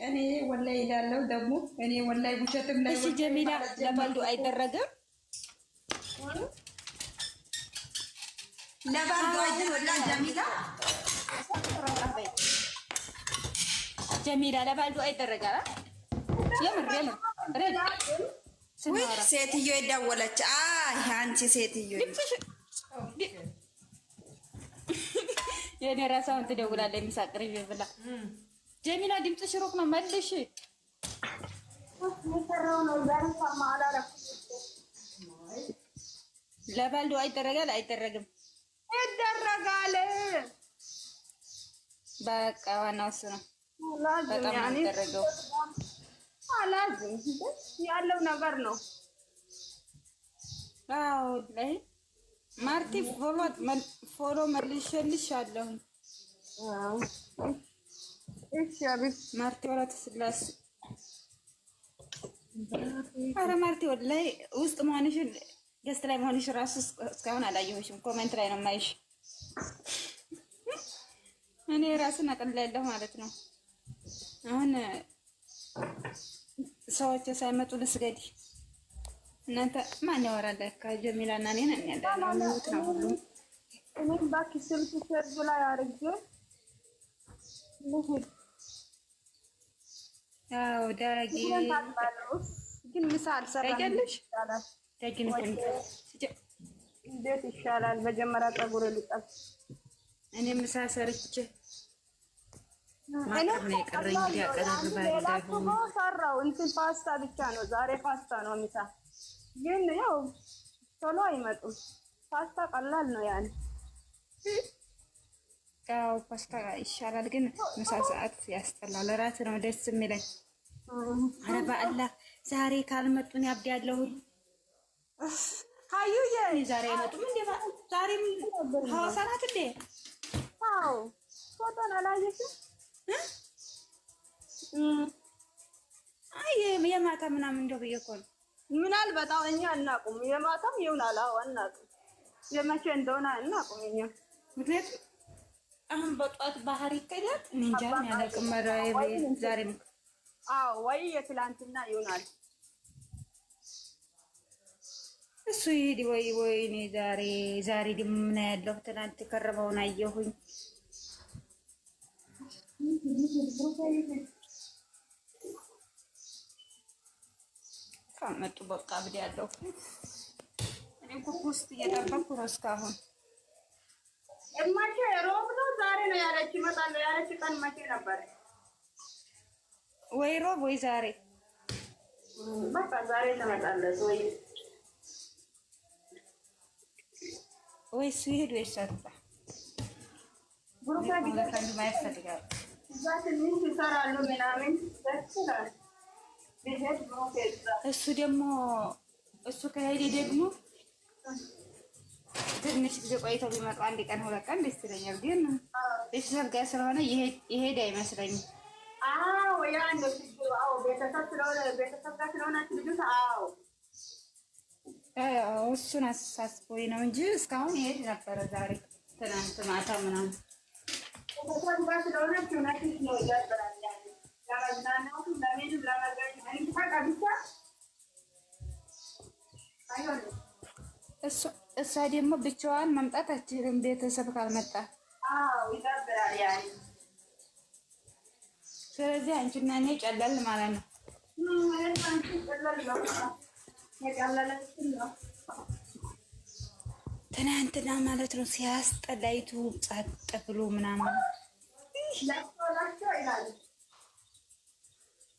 እኔ ወላሂ እላለሁ ደግሞ እኔ ወላሂ ውሸትም ላይ እሺ ጀሚላ ለባልዱ አይደረግም ለባልዱ አይደረግም ጀሚላ ለባልዱ አይደረጋል የምር ሴትዮ የደወለች አንቺ ሴትዮ የኔ ራሳውን ትደውላለች የሚሳቅር ብላ ጀሚላ ድምፅሽ ሩቅ ነው መልሽ ለባልዱ አይደረጋል አይደረግም ይደረጋል በቃ ዋናው እሱ ነው በጣም የሚደረገው አላዝም ያለው ነገር ነው አዎ ላይ ማርቲ ፎሎ መልሼልሻለሁ እሺ አቤት ማርቲ ወራት ስላስ አረ ማርቲ ወላሂ ውስጥ መሆንሽን ገስት ላይ መሆንሽ ራሱ እስካሁን አላየሁሽም ኮሜንት ላይ ነው የማይሽ እኔ ራስን አቅልላለሁ ማለት ነው አሁን ሰዎች ሳይመጡ ልስገድ እናንተ ማን ያወራል ከጀሚላ እና እኔ ነን ያለው ነው ሁሉ እኔ ባክ ስልክ ሰርግ ላይ አርጌ ልሂድ ያው ዳጊ ግን ምሳ አልሰራልሽ ዳጊ ነው እንዴት ይሻላል መጀመሪያ ፀጉር ልጠፍ እኔ ምሳ ሰርቼ ማቀር ነው የቀረኝ ያቀርባል ሰራው እንትን ፓስታ ብቻ ነው ዛሬ ፓስታ ነው ምሳ ግን ያው ቶሎ አይመጡም ፓስታ ቀላል ነው ያን ያው ፓስታ ይሻላል ግን ምሳ ሰዓት ያስጠላል እራት ነው ደስ የሚለኝ ኧረ በአላህ ዛሬ ካልመጡን ያብዳለሁ ሀዩዬ ዛሬ አይመጡም እንዴ ዛሬም ሐዋሳ ናት እንዴ አዎ ፎቶን አላየሽም አይ የማታ ምናምን እንደው ብዬሽ እኮ ነው ምናልባት እኛ አናውቅም የማታም ይሆናል አዎ አናውቅም የመቼ እንደሆነ አናውቅም እኛ ምክንያቱም አሁን በጧት ባህር ይቀዳል እንጃ ያለቅም ዛሬም አዎ ወይ የትላንትና ይሆናል እሱ ይሄድ ወይ እኔ ዛሬ ደግሞ ምን ያለው ትናንት ከረመውን አየሁኝ ካመጡ በቃ ብድ ያለው እኔ ኩኩ ውስጥ እየጠበኩ ነው እስካሁን እማቼ ሮብ ነው ዛሬ ነው ያለች እመጣለሁ ያለች ቀን መቼ ነበር ወይ ሮብ ወይ ዛሬ በቃ ዛሬ ትመጣለች ወይ እሱ ይሄድ ወይ እሱ አትምጣ ብሩካ ቢሆን ማየት ፈልጋለሁ እዛ ትንሽ ይሰራሉ ምናምን ደስ ይላል ቢሄድ ብሩክ እሱ ደግሞ እሱ ከሄደ ደግሞ ትንሽ ጊዜ ቆይተው ቢመጡ አንድ ቀን ሁለት ቀን ደስ ይለኛል ግን ቤተሰብ ጋር ስለሆነ ይሄድ አይመስለኝም አዎ ያ እንደው አዎ ቤተሰብ ጋር ስለሆናችሁ ልጁ አዎ እሱን አሳስቦኝ ነው እንጂ እስካሁን ይሄድ ነበረ ዛሬ ትናንት ማታ ምናምን ቤተሰብ ጋር ስለሆናችሁ ናችሁ ነው ያበራል ለመዝናናቱ ለሜዱ ለመገኝ እንዲታቃ ብቻ አይሆንም እሷ ደግሞ ብቻዋን መምጣት አትችልም ቤተሰብ ካልመጣ አዎ ይዳበራል ያኔ ስለዚህ አንቺና እኔ ጨለል ማለት ነው አንቺ ጨለል ነው ትናንትና ማለት ነው ሲያስጠላይቱ ጸጥ ብሎ ምናምን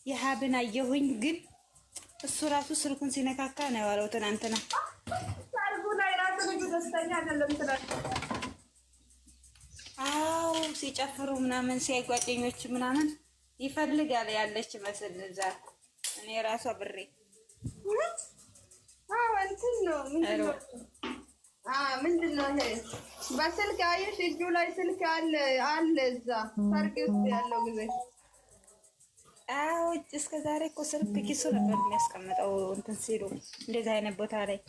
የሀብን አየሁኝ ግን እሱ ራሱ ስልኩን ሲነካካ ነው የዋለው ትናንትና አዎ ሲጨፍሩ ምናምን ሲያይ ጓደኞች ምናምን ይፈልጋል ያለች መስል እዛ እኔ ራሷ ብሬ እንትን ነው ምንድን ነው ይሄ በስልክ አየሽ እጁ ላይ ስልክ አለ እዛ ሰርግ ውስጥ ያለው ጊዜ አዎ እስከ ዛሬ እኮ ስልክ ኪሱ ነበር የሚያስቀምጠው እንትን ሲሉ እንደዚህ አይነት ቦታ ላይ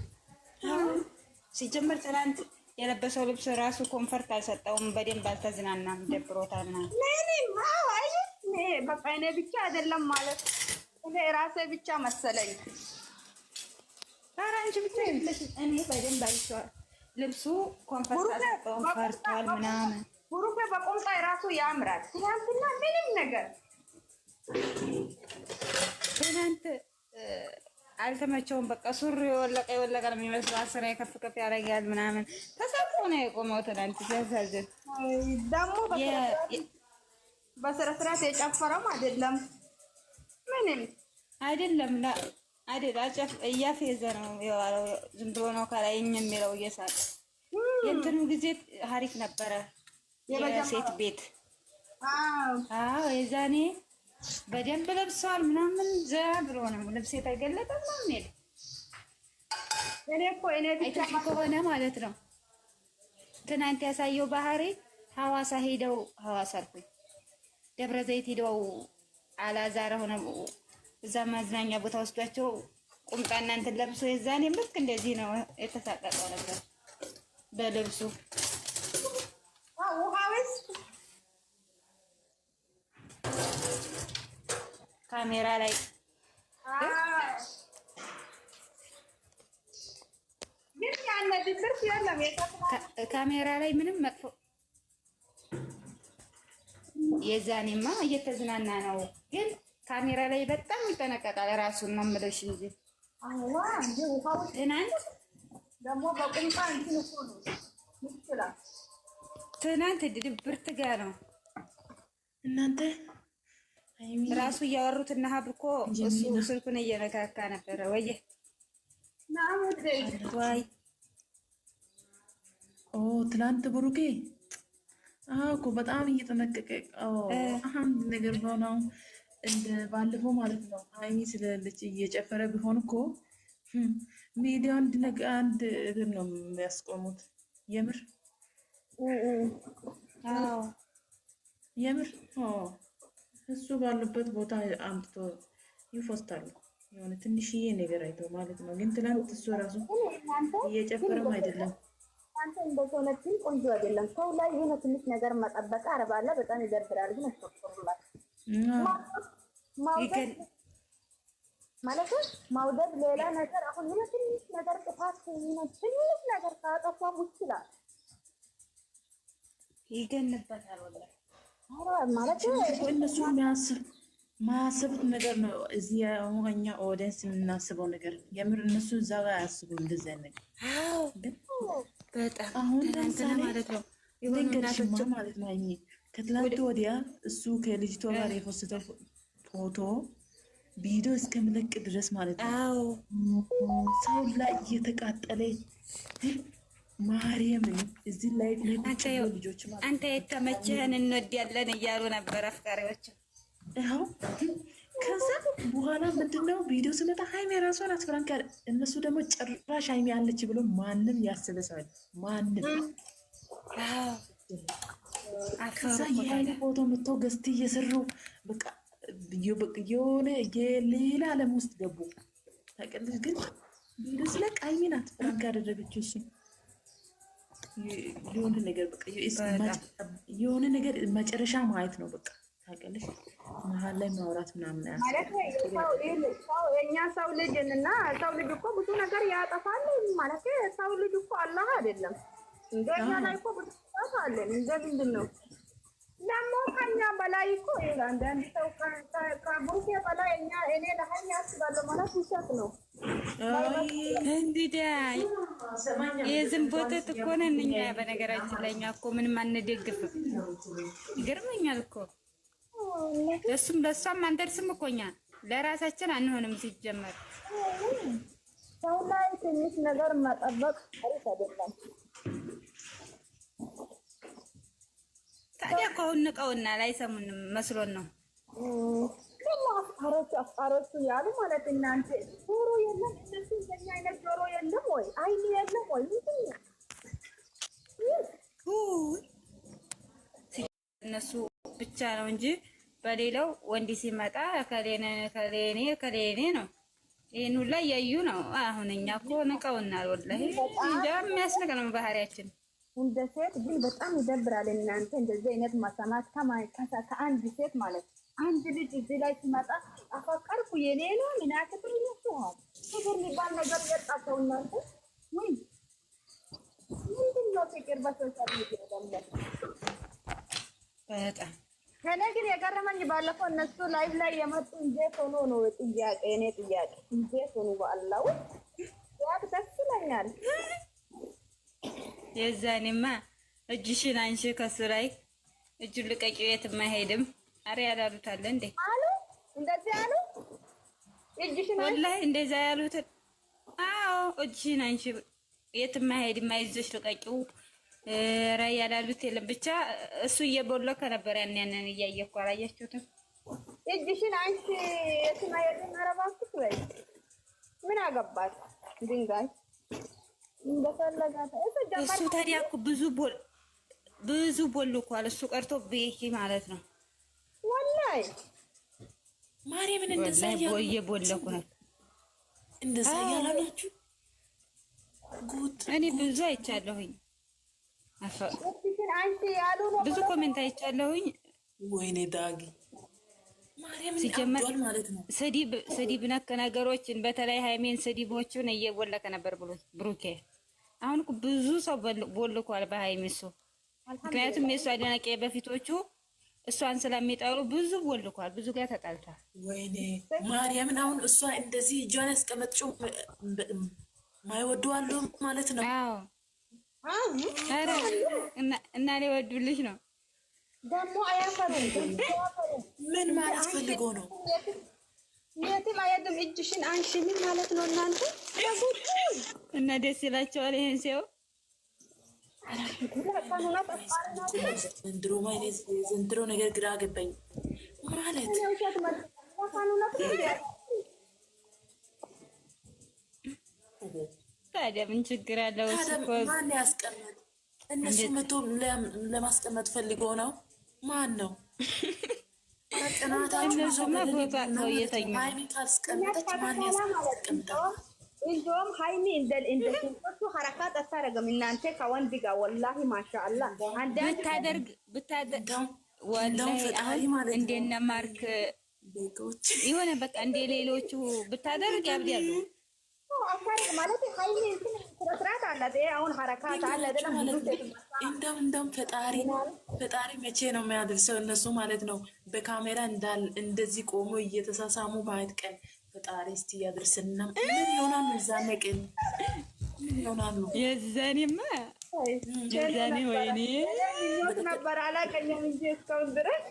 ሲጀምር ትናንት የለበሰው ልብስ ራሱ ኮንፈርት አልሰጠውም በደንብ አልተዝናናም ደብሮታል በቃ እኔ ብቻ አይደለም ማለት እኔ ራሴ ብቻ መሰለኝ። ኧረ አንቺ ብቻ አይደለሽም። እኔ በደንብ አይቼዋለሁ። ልብሱ ኮንፈርት አልሰጠውም፣ ፈርቷል ምናምን። ብሩኬ በቁምጣ ራሱ ያምራል። ትናንትና ምንም ነገር ትናንት አልተመቸውም። በቃ ሱሪ የወለቀ ነው የሚመስለው። አስራ ከፍ ከፍ ያደርጋል ምናምን ተሰቅሎ ነው የቆመው ትናንት። ሲያሳዝን ደግሞ በስነ ስርዓት የጨፈረም አይደለም ምንም አይደለም። እያፌዘ ነው የዋለው። ዝም ብሎ ነው ከላይ የሚለው እየሳቀ። የእንትኑ ጊዜ ሀሪፍ ነበረ የሴት ቤት። አዎ የዛኔ በደንብ ለብሰዋል ምናምን ዘና ብሎ ነው ልብስ የተገለጠ ምናምን ሄደ። እኔ ብቻ ከሆነ ማለት ነው ትናንት ያሳየው ባህሪ ሐዋሳ ሄደው ሐዋሳ አልኩኝ ደብረ ዘይት ሄደው አላዛር ሆነ እዛ ማዝናኛ ቦታ ወስዷቸው ቁምጣና እንትን ለብሶ የዛኔ ልክ እንደዚህ ነው የተሳቀቀው ነበር በልብሱ። ውሃውስ ካሜራ ላይ ካሜራ ላይ ምንም መጥፎ የዛኔማ እየተዝናና ነው፣ ግን ካሜራ ላይ በጣም ይጠነቀቃል። ራሱን ነው የምልሽ እንጂ ትናንት ድብርት ጋ ነው እናንተ ራሱ እያወሩት እና ሀብ እኮ እሱ ስልኩን እየነካካ ነበረ። ወየ ዋይ ትላንት ብሩኬ እኮ በጣም እየጠነቀቀ አንድ ነገር ሆነው እንደ ባለፈው ማለት ነው። ሀይሚ ስለልጅ እየጨፈረ ቢሆን እኮ ሚዲያ አንድ እግር ነው የሚያስቆሙት። የምር የምር እሱ ባሉበት ቦታ አምጥቶ ይፎስታሉ። የሆነ ትንሽዬ ነገር አይተው ማለት ነው። ግን ትላንት እሱ ራሱ እየጨፈረም አይደለም። አንተ እንደዚህ አይነት ቆንጆ አይደለም። ሰው ላይ የሆነ ትንሽ ነገር መጠበቅ አረባለ በጣም ይደብራል። ግን አስተውሉላት ማለት ማውደድ ሌላ ነገር። አሁን የሆነ ትንሽ ነገር ጥፋት ትንሽ ነገር ካጠፋም ይችላል ይገንበታል ወላሂ ማለት እነሱ ማያስቡት ነገር ነው። እዚህ እኛ ኦዲየንስ የምናስበው ነገር የምር እነሱ እዛ ጋር አያስቡ እንደዚህ ነገር። በጣም አሁን ለምሳሌ ማለት ነው ልንገርሽማ ማለት ነው ከትላንት ወዲያ እሱ ከልጅቷ ጋር የፖስተው ፎቶ ቪዲዮ እስከምለቅ ድረስ ማለት ነው ሰው ላይ እየተቃጠለ ማርያምን እዚህ ላይ ልጆች ማለት አንተ የተመቸህን እንወዳለን እያሉ ነበር አፍቃሪዎች። ይኸው ከዛ በኋላ ምንድነው ቪዲዮ ስመጣ ሃይሜ ራሷን አስፈራንካ። እነሱ ደግሞ ጭራሽ ሃይሜ አለች ብሎ ማንም ያስበ ሰው ማንም ከዛ የሃይሜ ፎቶ መጥተው ገዝት እየሰሩ በቃ የሆነ የሌላ ዓለም ውስጥ ገቡ። ታውቂያለሽ ግን ቪዲዮ ስለ ሃይሜ ናት ፍራንክ ያደረገችው እሱ የሆነ ነገር በቃ የሆነ ነገር መጨረሻ ማየት ነው በቃ ታውቂያለሽ። መሀል ላይ ማውራት ምናምን ማለት የእኛ ሰው ልጅ እና ሰው ልጅ እኮ ብዙ ነገር ያጠፋል። ማለት ሰው ልጅ እኮ አላህ አይደለም እንደኛ ላይ እኮ ብዙ ጥፋት አለን። እንደምንድን ነው ደግሞ ከኛ በላይ እኮ አንዳንድ ሰው ከቡኬ በላይ እኔ ለሀይሚ ያስባለሁ ማለት ውሸት ነው። እንግዲህ የዝም ቦተት እኮ ነን እኛ። በነገራችን ላይ እኛ እኮ ምንም አንደግፍም። ይገርመኛል እኮ ለሱም ለሷም አንደርስም እኮ እኛ ለራሳችን አንሆንም። ሲጀመር ሰው ላይ ትንሽ ነገር መጠበቅ አሪፍ አይደለም። ታዲያ እኮ አሁን ንቀውና ላይሰሙንም መስሎን ነው። አፍቃሮቹ ያሉ ማለት እናንተ ጆሮ የለም እነሱ እንደኛ አይነት ጆሮ የለም ወይ አይን የለም ወይ እነሱ ብቻ ነው እንጂ በሌላው ወንድ ሲመጣ ከሌኔ ነው። ይሄን ሁላ እያዩ ነው። አሁን እኛ እኮ ንቀውናል። ወላሂ እንጃ የሚያስንቅ ነው ባህሪያችን። እንደ ሴት ግን በጣም ይደብራል። እናንተ እንደዚህ አይነት ማሰማት ከአንድ ሴት ማለት አንድ ልጅ እዚህ ላይ ሲመጣ አፈቀርኩ የኔ ነው ምን ያክል ነው ፍቅር የሚባል ነገር የጣፈው እናንተ ወይ ምንድን ነው ፍቅር በሶሻል ሚዲያ ደግሞ በጣም ከኔ ግን የገረመኝ ባለፈው እነሱ ላይቭ ላይ የመጡ እንዴት ሆኖ ነው ጥያቄ እኔ ጥያቄ እንዴት ሆኖ ባላው ያክ ደስ ይለኛል። የዛኔማ እጅሽን አንሺ ከስራይ እጁን ልቀቂው የትም አይሄድም። አረ ያላሉት አለ እንዴ አሉ እንደዚህ አሉ። እጅሽን ወላሂ እንደዛ ያሉት። አዎ እጅሽን አንሺ የትም አይሄድም፣ አይዞሽ ልቀቂው። ኧረ ያላሉት የለም። ብቻ እሱ እየቦለከ ነበር ያንን እያየሁ እኮ አላያችሁትም? እጅሽን አንሺ የትም አይሄድም። ኧረ እባክሽ ወይ ምን አገባት ድንጋይ እንደፈለጋት እሱ ታዲያ እኮ ብዙ ቦልኳል። እሱ ቀርቶ ቤኪ ማለት ነው። ወላሂ ማርያምን እንደዛ እየቦለኩ ነው። እንደዛ ያላላችሁ ጉድ እኔ ብዙ አይቻለሁኝ። እጅሽን አንሺ ያሉ ነው ብዙ ኮሜንት አይቻለሁኝ። ወይኔ ዳጊ ማርያምን ሲጀመር አብዷል ማለት ነው። ስድብ ነክ ነገሮችን በተለይ ሃይሜን ስድቦቹን እየቦለከ ነበር ብሩኬ። አሁን እኮ ብዙ ሰው ቦልኳል በሃይሜ እሱ። ምክንያቱም የእሱ አድናቂ በፊቶቹ እሷን ስለሚጠሩ ብዙ ቦልኳል፣ ብዙ ጋር ተጣልቷል። ወይኔ ማርያምን አሁን እሷ እንደዚህ እጇን ያስቀመጥሽው ማይወዱ አሉ ማለት ነው። አዎ አረ እና ሊወዱልሽ ነው ደግሞ አያፈሩም። ምን ማለት ፈልጎ ነው? የትም አይሄድም። እጅሽን አንሺ ምን ማለት ነው እናንተ? እና ደስ ይላቸዋል ይሄን ሲያው። ዘንድሮ ነገር ግራ ገባኝ ማለት ታዲያ ምን ችግር አለው? ማን ያስቀመጥ? እነሱ መቶ ለማስቀመጥ ፈልጎ ነው። ማን ነው? እንደውም ሃይሚ እንደሱ ሐረካት አታረግም እናንተ ከወንድ ጋር ወላሂ ማሻአላ ብታደርግ ወላሂ አሁን እንደነ ማርክ የሆነ በቃ እንደ ሌሎቹ ብታደርግ ያብዳሉ። አታረግ ማለት ሃይሚ ስርዓት አላት። አሁን ሐረካት አለ አይደለም። እንደውም ፈጣሪ መቼ ነው የሚያደርሰው? እነሱ ማለት ነው በካሜራ እንደዚህ ቆሞ እየተሳሳሙ ማየት ቀን ፈጣሪ እስቲ ያድርስና ምን ይሆናሉ? እዛኔ ቀን ምን ይሆናሉ? የዛኔማ ወይኔ ነበር አላቀኝም እንጂ እስካሁን ድረስ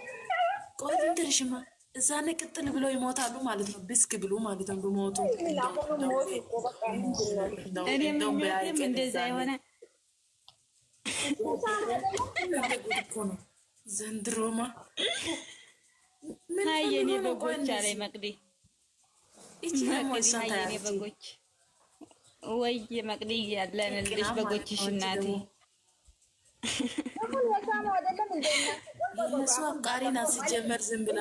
ቆይ ድርሽማ እዛኔ ቅጥል ብለው ይሞታሉ ማለት ነው። ብስክ ብሉ ማለት ነው። በሞቱ እኔም እንደዛ የሆነ ነው ዘንድሮማ ምን የኔ በጎች አለ መቅዲ የኔ በጎች ወይ መቅዲ ያለንልሽ በጎችሽ እናቴ እነሱ አፍቃሪ ናት ሲጀመር ዝም ብላ